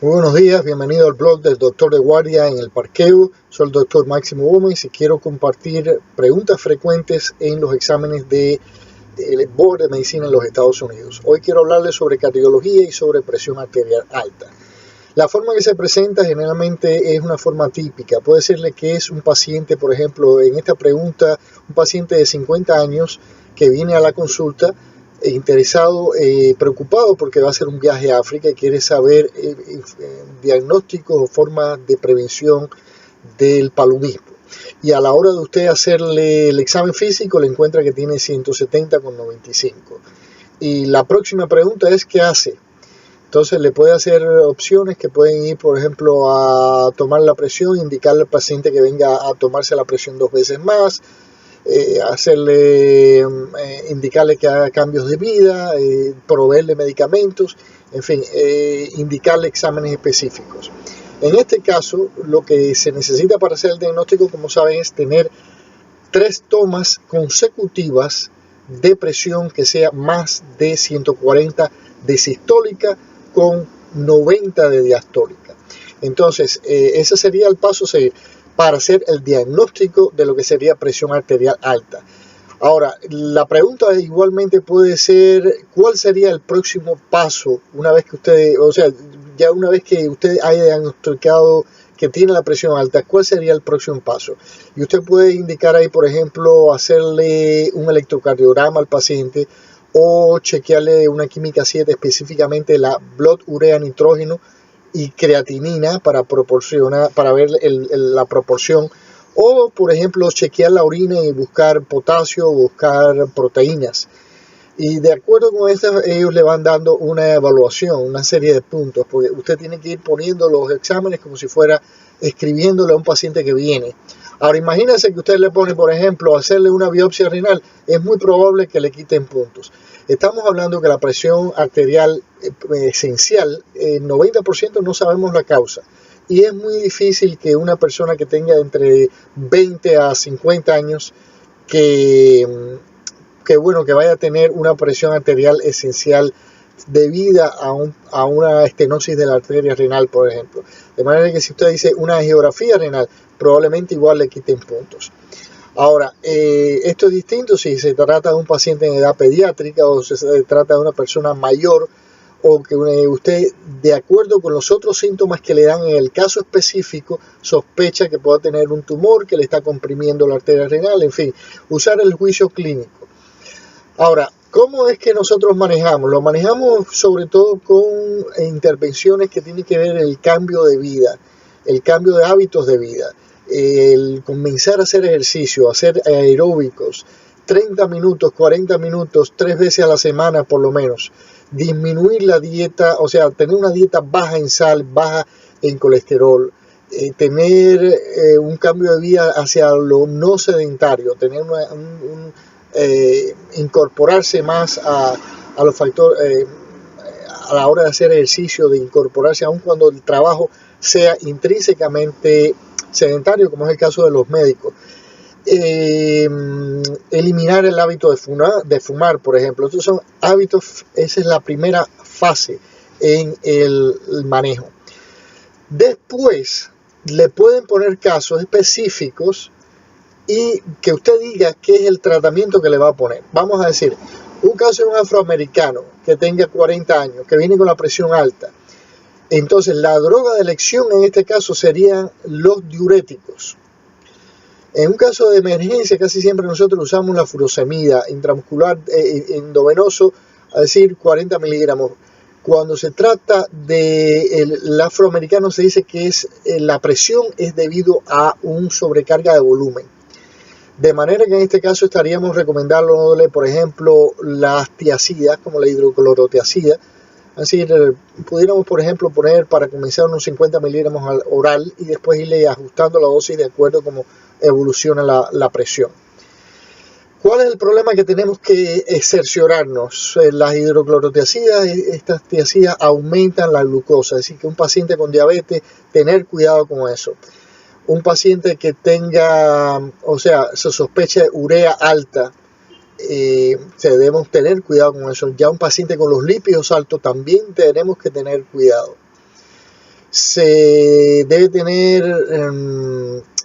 Muy buenos días, bienvenido al blog del doctor de guardia en el parqueo. Soy el doctor Máximo Gómez y quiero compartir preguntas frecuentes en los exámenes del Board de Medicina en los Estados Unidos. Hoy quiero hablarles sobre cardiología y sobre presión arterial alta. La forma que se presenta generalmente es una forma típica. Puede serle que es un paciente, por ejemplo, en esta pregunta, un paciente de 50 años que viene a la consulta interesado, preocupado porque va a hacer un viaje a África y quiere saber diagnósticos o formas de prevención del paludismo. Y a la hora de usted hacerle el examen físico le encuentra que tiene 170,95. Y la próxima pregunta es ¿qué hace? Entonces le puede hacer opciones que pueden ir, por ejemplo, a tomar la presión, indicarle al paciente que venga a tomarse la presión 2 veces más, indicarle que haga cambios de vida, proveerle medicamentos, en fin, indicarle exámenes específicos. En este caso, lo que se necesita para hacer el diagnóstico, como saben, es tener 3 tomas consecutivas de presión que sea más de 140 de sistólica con 90 de diastólica. Entonces, ese sería el paso a seguir para hacer el diagnóstico de lo que sería presión arterial alta. Ahora, la pregunta igualmente puede ser, ¿cuál sería el próximo paso una vez que usted, una vez que usted haya diagnosticado que tiene la presión alta, cuál sería el próximo paso? Y usted puede indicar ahí, por ejemplo, hacerle un electrocardiograma al paciente o chequearle una química 7, específicamente la blood urea nitrógeno y creatinina para ver la proporción, o por ejemplo chequear la orina y buscar potasio o buscar proteínas. Y de acuerdo con esto ellos le van dando una evaluación, una serie de puntos, porque usted tiene que ir poniendo los exámenes como si fuera escribiéndole a un paciente que viene. Ahora imagínense que usted le pone, por ejemplo, hacerle una biopsia renal, es muy probable que le quiten puntos. Estamos hablando que la presión arterial esencial, 90% no sabemos la causa. Y es muy difícil que una persona que tenga entre 20 a 50 años que vaya a tener una presión arterial esencial debida a una estenosis de la arteria renal, por ejemplo. De manera que si usted dice una angiografía renal, probablemente igual le quiten puntos. Ahora, esto es distinto si se trata de un paciente en edad pediátrica o se trata de una persona mayor, o que usted, de acuerdo con los otros síntomas que le dan en el caso específico, sospecha que pueda tener un tumor que le está comprimiendo la arteria renal, en fin, usar el juicio clínico. Ahora, ¿cómo es que nosotros manejamos? Lo manejamos sobre todo con intervenciones que tienen que ver el cambio de vida, el cambio de hábitos de vida, el comenzar a hacer ejercicio, hacer aeróbicos, 30 minutos, 40 minutos, 3 veces a la semana por lo menos. Disminuir la dieta, o sea, tener una dieta baja en sal, baja en colesterol, tener un cambio de vida hacia lo no sedentario, tener incorporarse más a los factores, a la hora de hacer ejercicio, de incorporarse aun cuando el trabajo sea intrínsecamente sedentario, como es el caso de los médicos. Eliminar el hábito de fumar, por ejemplo. Estos son hábitos, esa es la primera fase en el manejo. Después le pueden poner casos específicos y que usted diga qué es el tratamiento que le va a poner. Vamos a decir, un caso de un afroamericano que tenga 40 años, que viene con la presión alta. Entonces la droga de elección en este caso serían los diuréticos. En un caso de emergencia casi siempre nosotros usamos la furosemida intramuscular endovenoso, es decir, 40 miligramos. Cuando se trata del afroamericano se dice que la presión es debido a un sobrecarga de volumen. De manera que en este caso estaríamos recomendándole, por ejemplo, las tiazidas, como la hidroclorotiazida. Así pudiéramos, por ejemplo, poner para comenzar unos 50 miligramos al oral y después irle ajustando la dosis de acuerdo a cómo evoluciona la presión. ¿Cuál es el problema que tenemos que cerciorarnos? Las hidroclorotiazidas, estas tiazidas aumentan la glucosa, es decir, que un paciente con diabetes, tener cuidado con eso. Un paciente que tenga, se sospecha de urea alta, debemos tener cuidado con eso. Ya un paciente con los lípidos altos también tenemos que tener cuidado. Se debe tener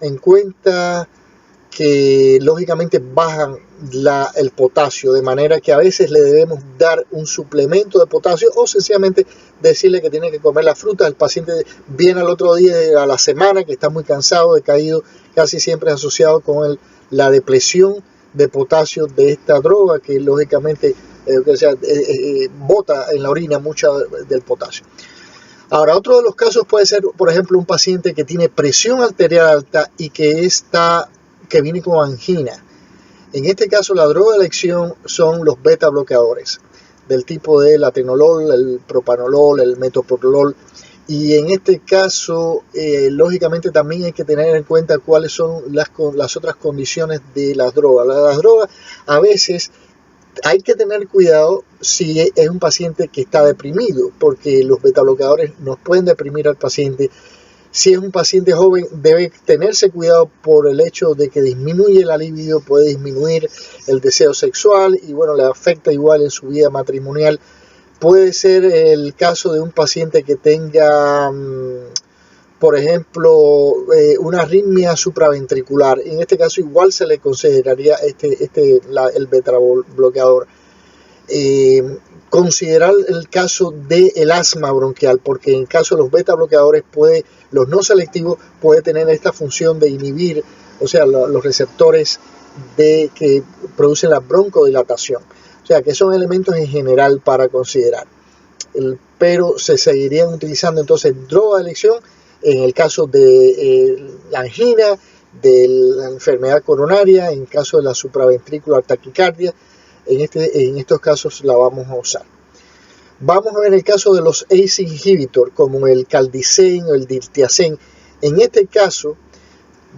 en cuenta que lógicamente bajan el potasio, de manera que a veces le debemos dar un suplemento de potasio o sencillamente decirle que tiene que comer la fruta. El paciente viene al otro día, a la semana, que está muy cansado, decaído, casi siempre asociado con la depresión de potasio de esta droga, que lógicamente bota en la orina mucho del potasio. Ahora, otro de los casos puede ser, por ejemplo, un paciente que tiene presión arterial alta y que viene con angina. En este caso, la droga de elección son los beta bloqueadores del tipo del atenolol, el propanolol, el metoprolol. Y en este caso, lógicamente también hay que tener en cuenta cuáles son las otras condiciones de las drogas. Las drogas a veces hay que tener cuidado si es un paciente que está deprimido, porque los beta bloqueadores nos pueden deprimir al paciente. Si es un paciente joven, debe tenerse cuidado por el hecho de que disminuye la libido, puede disminuir el deseo sexual y bueno, le afecta igual en su vida matrimonial. Puede ser el caso de un paciente que tenga, por ejemplo, una arritmia supraventricular. En este caso igual se le consideraría el beta bloqueador. Considerar el caso del asma bronquial, porque en caso de los beta bloqueadores los no selectivos puede tener esta función de inhibir, o sea, los receptores que producen la broncodilatación. O sea, que son elementos en general para considerar. Pero se seguirían utilizando entonces droga de elección en el caso de la angina, de la enfermedad coronaria, en caso de la supraventricular taquicardia. En estos casos la vamos a usar. Vamos a ver el caso de los ACE inhibitor, como el caldicen o el diltiazem. En este caso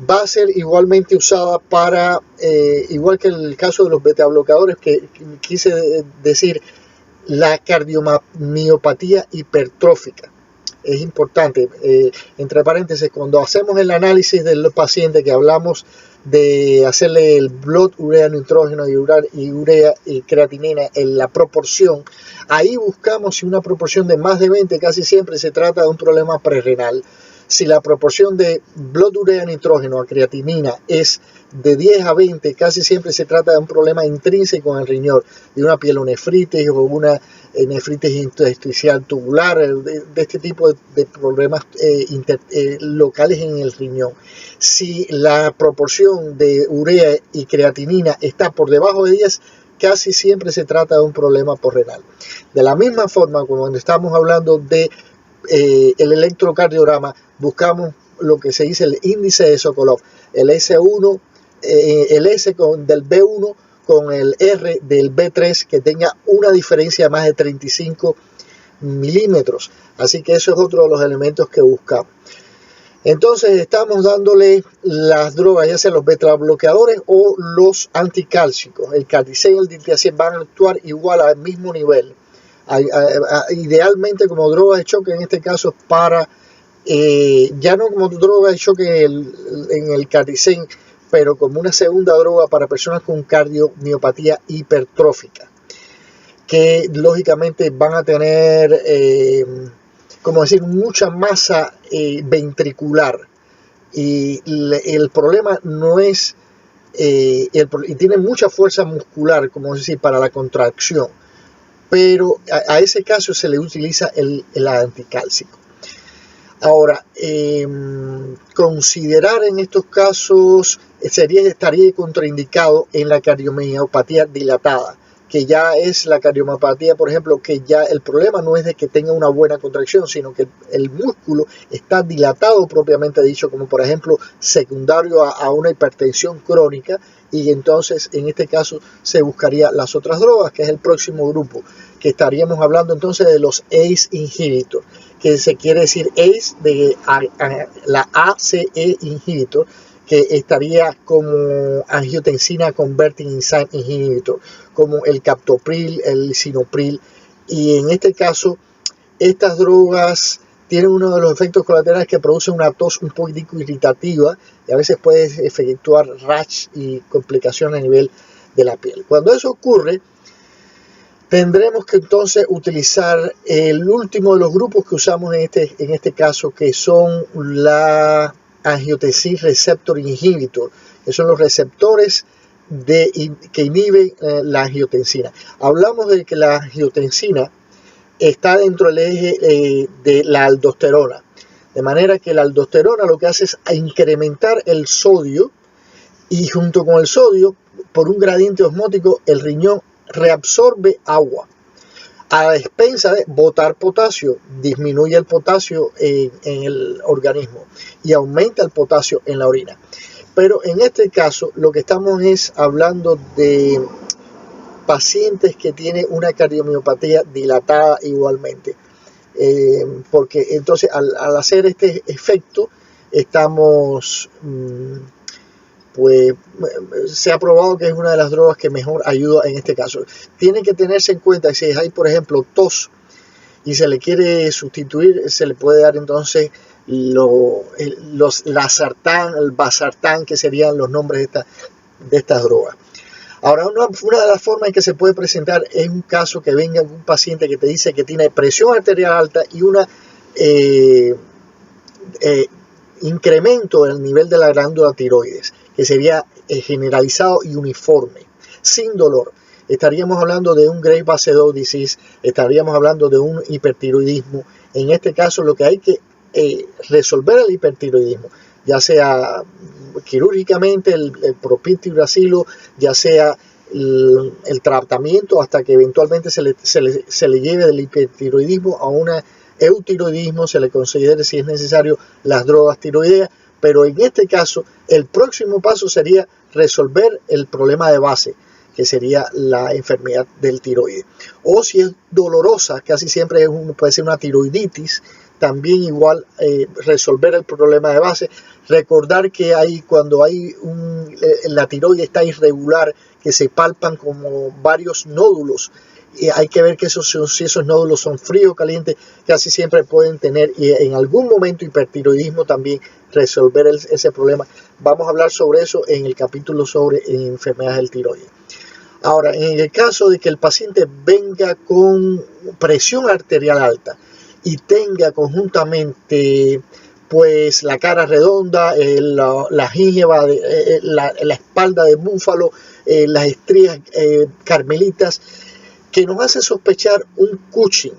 va a ser igualmente usada para, igual que en el caso de los beta bloqueadores, que quise decir, la cardiomiopatía hipertrófica. Es importante, entre paréntesis, cuando hacemos el análisis del paciente, que hablamos de hacerle el blood urea nitrógeno y urea y creatinina en la proporción, ahí buscamos si una proporción de más de 20, casi siempre se trata de un problema prerrenal. Si la proporción de blood urea nitrógeno a creatinina es de 10 a 20, casi siempre se trata de un problema intrínseco en el riñón, de una pielonefritis o una nefritis intersticial tubular, de este tipo de problemas locales en el riñón. Si la proporción de urea y creatinina está por debajo de 10, casi siempre se trata de un problema renal. De la misma forma, cuando estamos hablando de el electrocardiograma, buscamos lo que se dice el índice de Sokolov, el S1, el S del B1 con el R del B3 que tenga una diferencia de más de 35 milímetros. Así que eso es otro de los elementos que buscamos. Entonces estamos dándole las drogas, ya sea los beta bloqueadores o los anticálcicos. El caldicen y el diltiazem van a actuar igual al mismo nivel. Idealmente como droga de choque, en este caso para, ya no como droga de choque en el caldicen, pero como una segunda droga para personas con cardiomiopatía hipertrófica, que lógicamente van a tener, mucha masa ventricular. Y el problema no es, y tiene mucha fuerza muscular, para la contracción, pero a ese caso se le utiliza el anticálcico. Ahora, considerar en estos casos estaría contraindicado en la cardiomiopatía dilatada, que ya es la cardiomiopatía, por ejemplo, que ya el problema no es de que tenga una buena contracción, sino que el músculo está dilatado propiamente dicho, como por ejemplo secundario a una hipertensión crónica, y entonces en este caso se buscaría las otras drogas, que es el próximo grupo, que estaríamos hablando entonces de los ACE inhibitor, que se quiere decir ACE de la ACE inhibitor, que estaría como angiotensina converting enzyme inhibitor, como el captopril, el lisinopril. Y en este caso, estas drogas tienen uno de los efectos colaterales que produce una tos un poquitico irritativa y a veces puede efectuar rash y complicaciones a nivel de la piel. Cuando eso ocurre, Tendremos que entonces utilizar el último de los grupos que usamos en este caso, que son la angiotensin receptor inhibitor, que son los receptores que inhiben la angiotensina. Hablamos de que la angiotensina está dentro del eje de la aldosterona, de manera que la aldosterona lo que hace es incrementar el sodio, y junto con el sodio, por un gradiente osmótico, el riñón reabsorbe agua a la expensa de botar potasio, disminuye el potasio en el organismo y aumenta el potasio en la orina. Pero en este caso lo que estamos es hablando de pacientes que tienen una cardiomiopatía dilatada igualmente, porque entonces al hacer este efecto estamos pues se ha probado que es una de las drogas que mejor ayuda en este caso. Tiene que tenerse en cuenta que si hay, por ejemplo, tos y se le quiere sustituir, se le puede dar entonces lasartán, el vasartán, que serían los nombres de estas drogas. Ahora, una de las formas en que se puede presentar es un caso que venga un paciente que te dice que tiene presión arterial alta y una incremento del nivel de la glándula tiroides, que sería generalizado y uniforme, sin dolor. Estaríamos hablando de un Graves-Basedow disease, estaríamos hablando de un hipertiroidismo. En este caso lo que hay que resolver el hipertiroidismo, ya sea quirúrgicamente el propiltiuracilo, ya sea el tratamiento hasta que eventualmente se le lleve del hipertiroidismo a una eutiroidismo, se le considere si es necesario las drogas tiroideas, pero en este caso el próximo paso sería resolver el problema de base, que sería la enfermedad del tiroides. O si es dolorosa, casi siempre puede ser una tiroiditis, también igual resolver el problema de base. Recordar que cuando la tiroides está irregular, que se palpan como varios nódulos, hay que ver que si esos nódulos son fríos o calientes, casi siempre pueden tener, y en algún momento, hipertiroidismo también, resolver ese problema. Vamos a hablar sobre eso en el capítulo sobre enfermedades del tiroides. Ahora, en el caso de que el paciente venga con presión arterial alta y tenga conjuntamente pues la cara redonda, la gingiva, la espalda de búfalo, las estrías carmelitas, que nos hace sospechar un Cushing,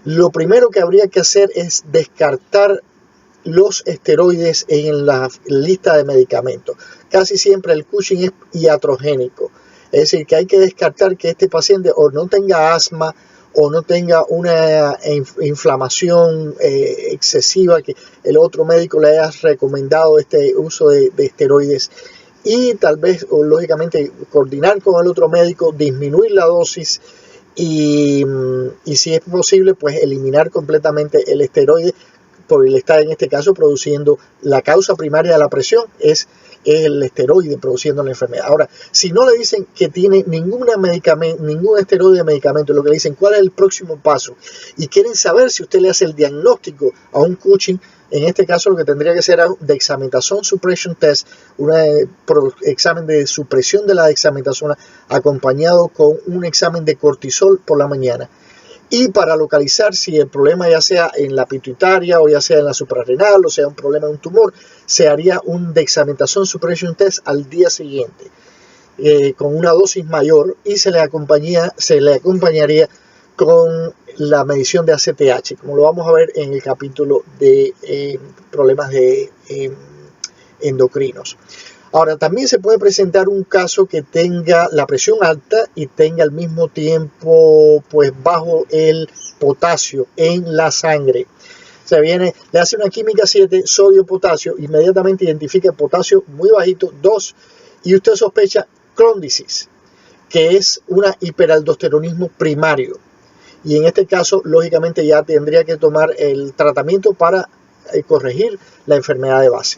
lo primero que habría que hacer es descartar los esteroides en la lista de medicamentos. Casi siempre el Cushing es iatrogénico, es decir, que hay que descartar que este paciente o no tenga asma o no tenga una inflamación excesiva, que el otro médico le haya recomendado este uso de esteroides, y tal vez, o lógicamente, coordinar con el otro médico, disminuir la dosis y si es posible, pues eliminar completamente el esteroide, porque él está en este caso produciendo la causa primaria de la presión, es el esteroide produciendo la enfermedad. Ahora, si no le dicen que tiene ningún esteroide de medicamento, lo que le dicen cuál es el próximo paso y quieren saber si usted le hace el diagnóstico a un Cushing, en este caso lo que tendría que ser dexamethasone suppression test, un examen de supresión de la dexametasona acompañado con un examen de cortisol por la mañana. Y para localizar si el problema ya sea en la pituitaria o ya sea en la suprarrenal o sea un problema de un tumor, se haría un dexamethasone suppression test al día siguiente con una dosis mayor, y se le acompañaría con la medición de ACTH, como lo vamos a ver en el capítulo de problemas de endocrinos. Ahora, también se puede presentar un caso que tenga la presión alta y tenga al mismo tiempo pues bajo el potasio en la sangre. Le hace una química 7, sodio-potasio, inmediatamente identifica el potasio muy bajito, 2, y usted sospecha Crohn disease, que es un hiperaldosteronismo primario. Y en este caso, lógicamente, ya tendría que tomar el tratamiento para corregir la enfermedad de base.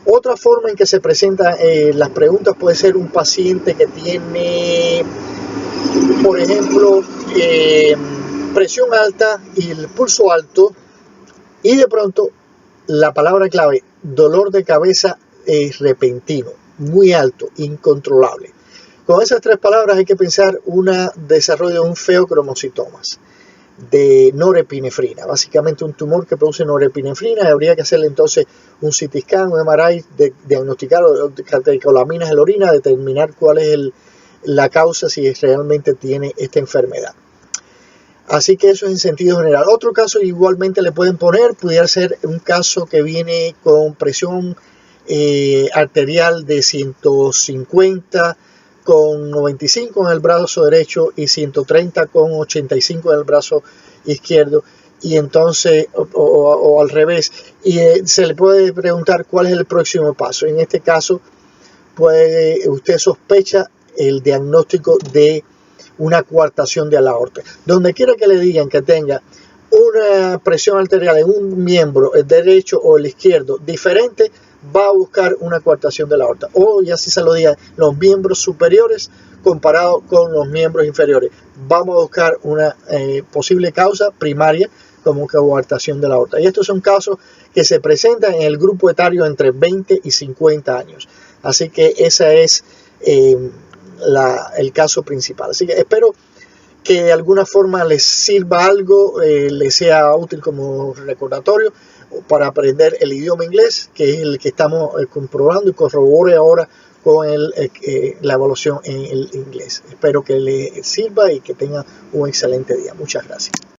Otra forma en que se presentan las preguntas puede ser un paciente que tiene, por ejemplo, presión alta y el pulso alto, y de pronto la palabra clave, dolor de cabeza repentino, muy alto, incontrolable. Con esas tres palabras hay que pensar un desarrollo de un feocromocitomas de norepinefrina, básicamente un tumor que produce norepinefrina. Habría que hacerle entonces un CT scan, un MRI, diagnosticar catecolaminas en la orina, determinar cuál es la causa, si realmente tiene esta enfermedad. Así que eso es en sentido general. Otro caso igualmente le pueden poner, pudiera ser un caso que viene con presión arterial de 150 con 95 en el brazo derecho y 130 con 85 en el brazo izquierdo, y entonces o al revés, y se le puede preguntar cuál es el próximo paso. En este caso usted sospecha el diagnóstico de una coartación de la aorta. Donde quiera que le digan que tenga una presión arterial en un miembro, el derecho o el izquierdo, diferente, va a buscar una coartación de la aorta. O ya si se lo digan, los miembros superiores comparado con los miembros inferiores. Vamos a buscar una posible causa primaria como coartación de la aorta. Y estos son casos que se presentan en el grupo etario entre 20 y 50 años. Así que ese es el caso principal. Así que espero que de alguna forma les sirva algo, les sea útil como recordatorio para aprender el idioma inglés, que es el que estamos comprobando, y corrobore ahora con la evaluación en el inglés. Espero que les sirva y que tengan un excelente día. Muchas gracias.